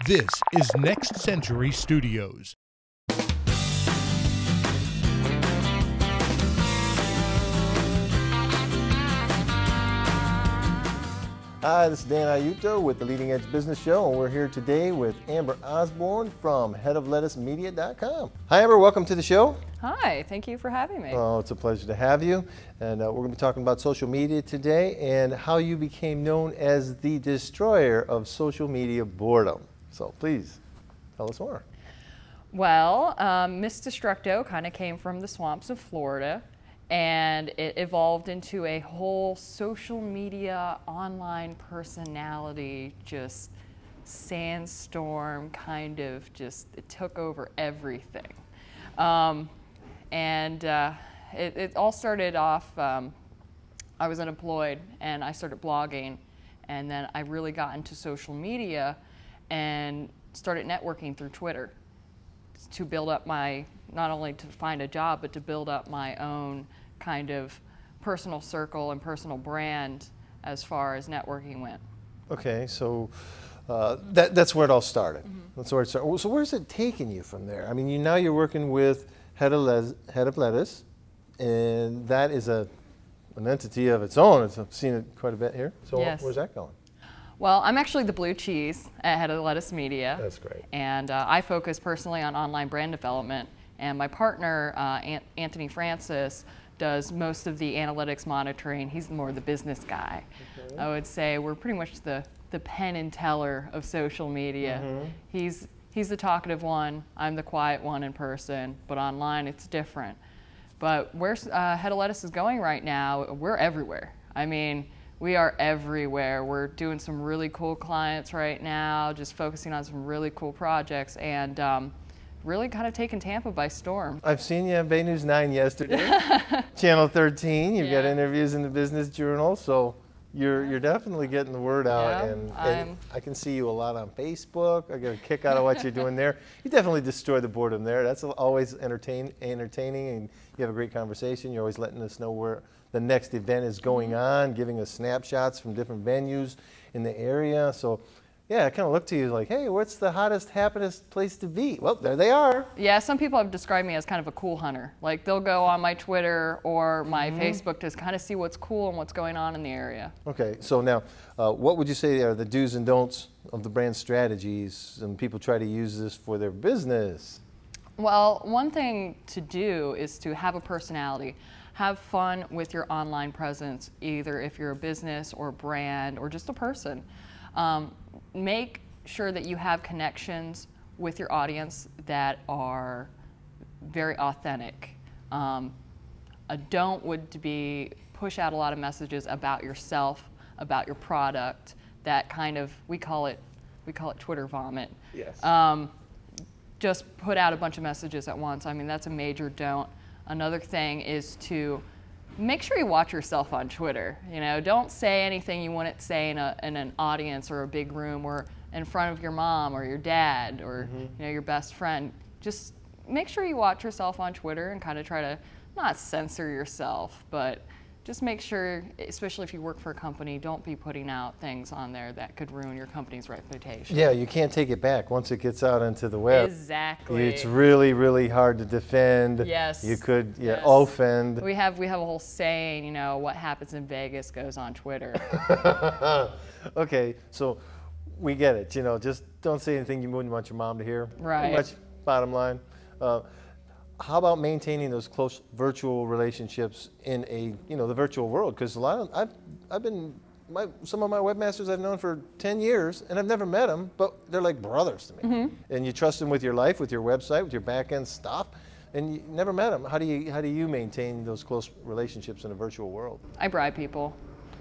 This is Next Century Studios. Hi, this is Dan Ayuto with the Leading Edge Business Show, and we're here today with Amber Osborne from headoflettucemedia.com. Hi, Amber. Welcome to the show. Hi, thank you for having me. Oh, it's a pleasure to have you. And we're going to be talking about social media today and how you became known as the destroyer of social media boredom. So please, tell us more. Well, Miss Destructo kind of came from the swamps of Florida, and it evolved into a whole social media online personality, just sandstorm kind of just, it took over everything. It all started off, I was unemployed and I started blogging, and then I really got into social media and started networking through Twitter to build up my, not only to find a job, but to build up my own kind of personal circle and personal brand as far as networking went. Okay, so that's where it all started. Mm-hmm. That's where it started. So where's it taken you from there? I mean, now you're working with Head of Lettuce, and that is an entity of its own. I've seen it quite a bit here. So yes. Where's that going? Well, I'm actually the blue cheese at Head of Lettuce Media. That's great. And I focus personally on online brand development. And my partner, Anthony Francis, does most of the analytics monitoring. He's more the business guy. Okay. I would say we're pretty much the Penn and Teller of social media. Mm-hmm. He's the talkative one. I'm the quiet one in person. But online, it's different. But where Head of Lettuce is going right now, we're everywhere. I mean, we are everywhere. We're doing some really cool clients right now, just focusing on some really cool projects, and really kind of taking Tampa by storm. I've seen you on Bay News 9 yesterday, Channel 13. You've got interviews in the Business Journal, so you're definitely getting the word out. Yeah, and I can see you a lot on Facebook. I get a kick out of what you're doing there. You definitely destroy the boredom there. That's always entertaining, and you have a great conversation. You're always letting us know where the next event is going on, giving us snapshots from different venues in the area. So yeah, I kind of look to you like, hey, what's the hottest, happiest place to be? Well, there they are. Yeah, some people have described me as kind of a cool hunter. Like, they'll go on my Twitter or my Facebook to kind of see what's cool and what's going on in the area. Okay, so now, what would you say are the do's and don'ts of the brand strategies, and people try to use this for their business? Well, one thing to do is to have a personality. Have fun with your online presence, either if you're a business or a brand or just a person. Make sure that you have connections with your audience that are very authentic. A don't would be push out a lot of messages about yourself, about your product, that kind of, we call it Twitter vomit. Yes. Just put out a bunch of messages at once. I mean, that's a major don't. Another thing is to make sure you watch yourself on Twitter. You know, don't say anything you wouldn't say in an audience or a big room or in front of your mom or your dad or you know, your best friend. Just make sure you watch yourself on Twitter and kind of try to not censor yourself, but just make sure, especially if you work for a company, don't be putting out things on there that could ruin your company's reputation. Yeah, you can't take it back once it gets out into the web. Exactly. It's really, really hard to defend. Yes. You could offend. We have a whole saying, you know, what happens in Vegas goes on Twitter. Okay, so we get it. You know, just don't say anything you wouldn't want your mom to hear. Right. Pretty much bottom line. How about maintaining those close virtual relationships in the virtual world? Because a lot of some of my webmasters I've known for 10 years, and I've never met them, but they're like brothers to me. And you trust them with your life, with your website, with your back end stuff, and you never met them. How do you maintain those close relationships in a virtual world? I bribe people.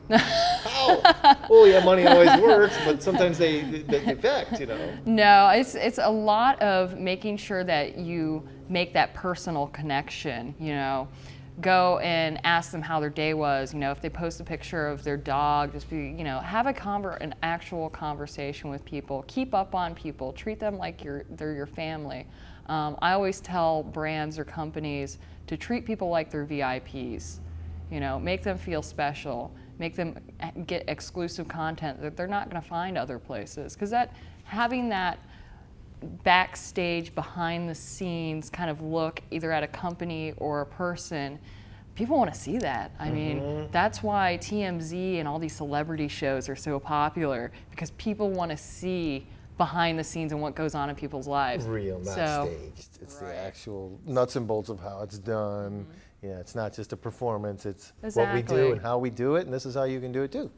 How? Oh yeah, money always works, but sometimes they defect, you know. No, it's a lot of making sure that you make that personal connection, you know. Go and ask them how their day was, you know, if they post a picture of their dog, just be, you know, have an actual conversation with people. Keep up on people, treat them like they're your family. I always tell brands or companies to treat people like they're VIPs. You know, make them feel special. make them get exclusive content that they're not going to find other places. Because having that backstage, behind the scenes kind of look either at a company or a person, people want to see that. I mean, that's why TMZ and all these celebrity shows are so popular, because people want to see behind the scenes and what goes on in people's lives. Real, not staged. It's the actual nuts and bolts of how it's done. Yeah, it's not just a performance, it's what we do and how we do it, and this is how you can do it too.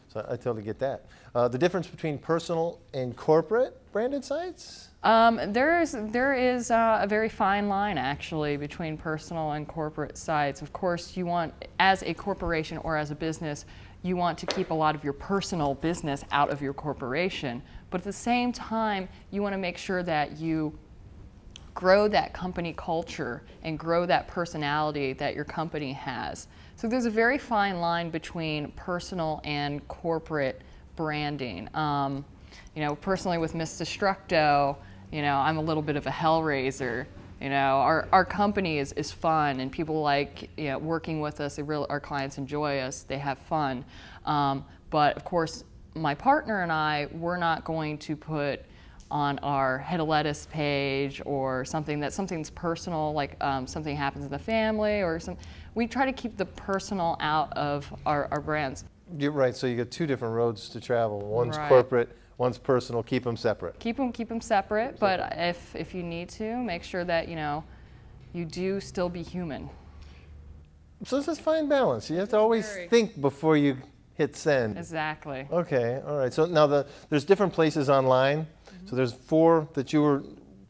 So I totally get that. The difference between personal and corporate branded sites? There is a very fine line, actually, between personal and corporate sites. Of course, you want, as a corporation or as a business, you want to keep a lot of your personal business out of your corporation. But at the same time, you want to make sure that you grow that company culture and grow that personality that your company has. So there's a very fine line between personal and corporate branding. You know, personally with Miss Destructo, you know, I'm a little bit of a hellraiser. You know, our company is fun, and people like, you know, working with us. Our clients enjoy us. They have fun. But of course, my partner and I, we're not going to put on our head of lettuce page or something's personal, like something happens in the family or something. We try to keep the personal out of our brands. You're right. So you got two different roads to travel. One's corporate, one's personal. Keep them separate. Keep them separate. But if you need to, make sure that, you know, you do still be human. So this is fine balance. You have to always think before you hit send. Exactly. Okay. All right. So now there's different places online. So there's 4 that you were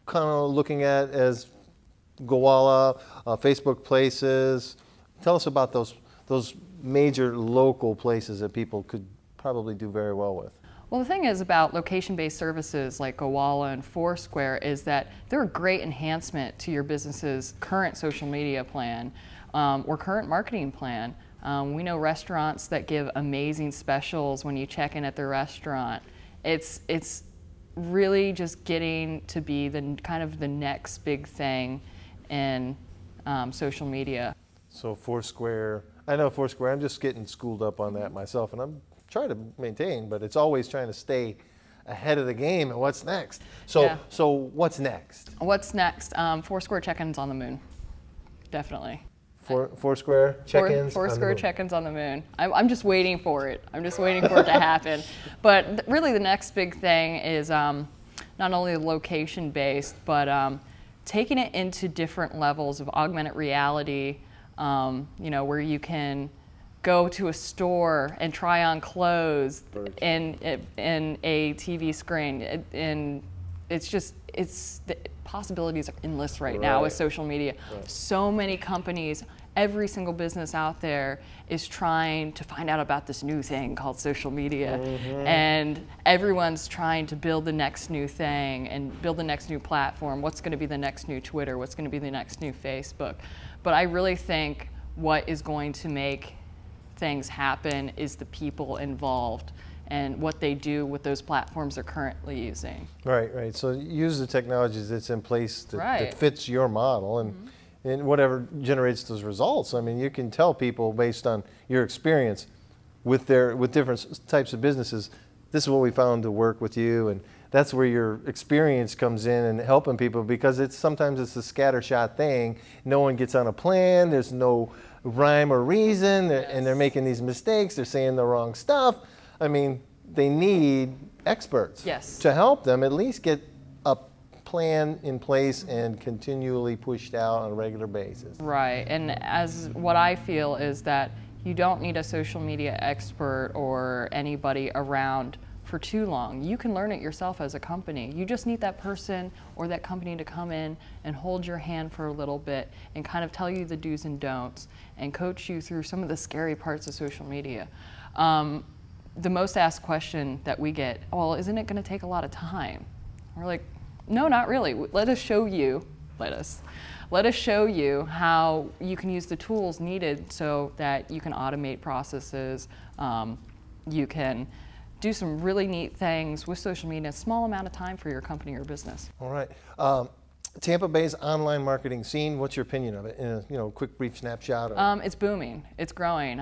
kind of looking at as Gowalla, Facebook Places. Tell us about those major local places that people could probably do very well with. Well, the thing is about location-based services like Gowalla and Foursquare is that they're a great enhancement to your business's current social media plan or current marketing plan. We know restaurants that give amazing specials when you check in at their restaurant. It's really just getting to be the kind of the next big thing in social media. So Foursquare, I know Foursquare, I'm just getting schooled up on that myself, and I'm trying to maintain, but it's always trying to stay ahead of the game and what's next. So what's next? What's next? Foursquare check-ins on the moon, definitely. Foursquare check-ins? Foursquare check-ins on the moon. I'm just waiting for it. I'm just waiting for it to happen. But really the next big thing is not only location-based, but taking it into different levels of augmented reality, you know, where you can go to a store and try on clothes in a TV screen. And the possibilities are endless right now with social media. So many companies, every single business out there is trying to find out about this new thing called social media. And everyone's trying to build the next new thing and build the next new platform. What's going to be the next new Twitter? What's going to be the next new Facebook? But I really think what is going to make things happen is the people involved and what they do with those platforms they're currently using. Right. So use the technologies that's in place that fits your model and whatever generates those results. I mean, you can tell people based on your experience with different types of businesses, this is what we found to work with you, and that's where your experience comes in and helping people, because sometimes it's a scattershot thing. No one gets on a plan. There's no rhyme or reason, and they're making these mistakes. They're saying the wrong stuff. I mean, they need experts to help them at least get a plan in place and continually pushed out on a regular basis. Right, and as what I feel is that you don't need a social media expert or anybody around for too long. You can learn it yourself as a company. You just need that person or that company to come in and hold your hand for a little bit and kind of tell you the do's and don'ts and coach you through some of the scary parts of social media. The most asked question that we get, well, isn't it going to take a lot of time? We're like, no, not really. Let us show you, let us show you how you can use the tools needed so that you can automate processes, you can do some really neat things with social media in a small amount of time for your company or business. All right. Tampa Bay's online marketing scene, what's your opinion of it in a quick brief snapshot? It's booming. It's growing.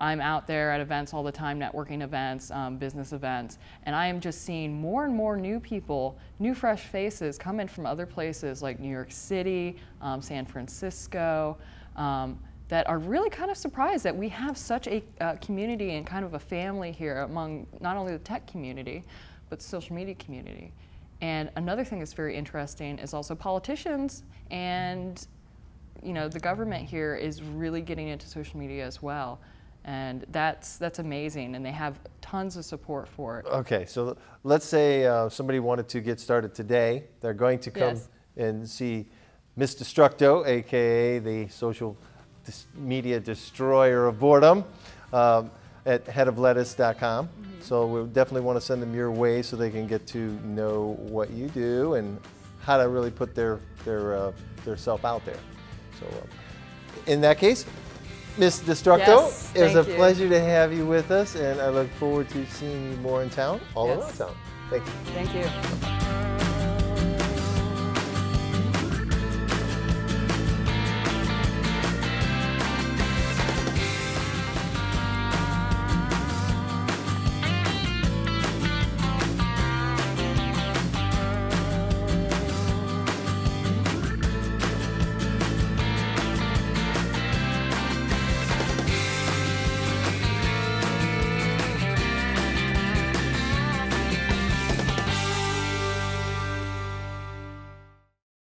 I'm out there at events all the time, networking events, business events, and I am just seeing more and more new people, new fresh faces come in from other places like New York City, San Francisco, that are really kind of surprised that we have such a community and kind of a family here among not only the tech community, but the social media community. And another thing that's very interesting is also politicians and the government here is really getting into social media as well. And that's amazing, and they have tons of support for it. Okay, so let's say somebody wanted to get started today. They're going to come and see Miss Destructo, aka the social media destroyer of boredom, at headoflettuce.com. So we definitely want to send them your way so they can get to know what you do and how to really put their self out there. So in that case, Miss Destructo, it was a pleasure to have you with us, and I look forward to seeing you more in town, all around town. Thank you. Thank you.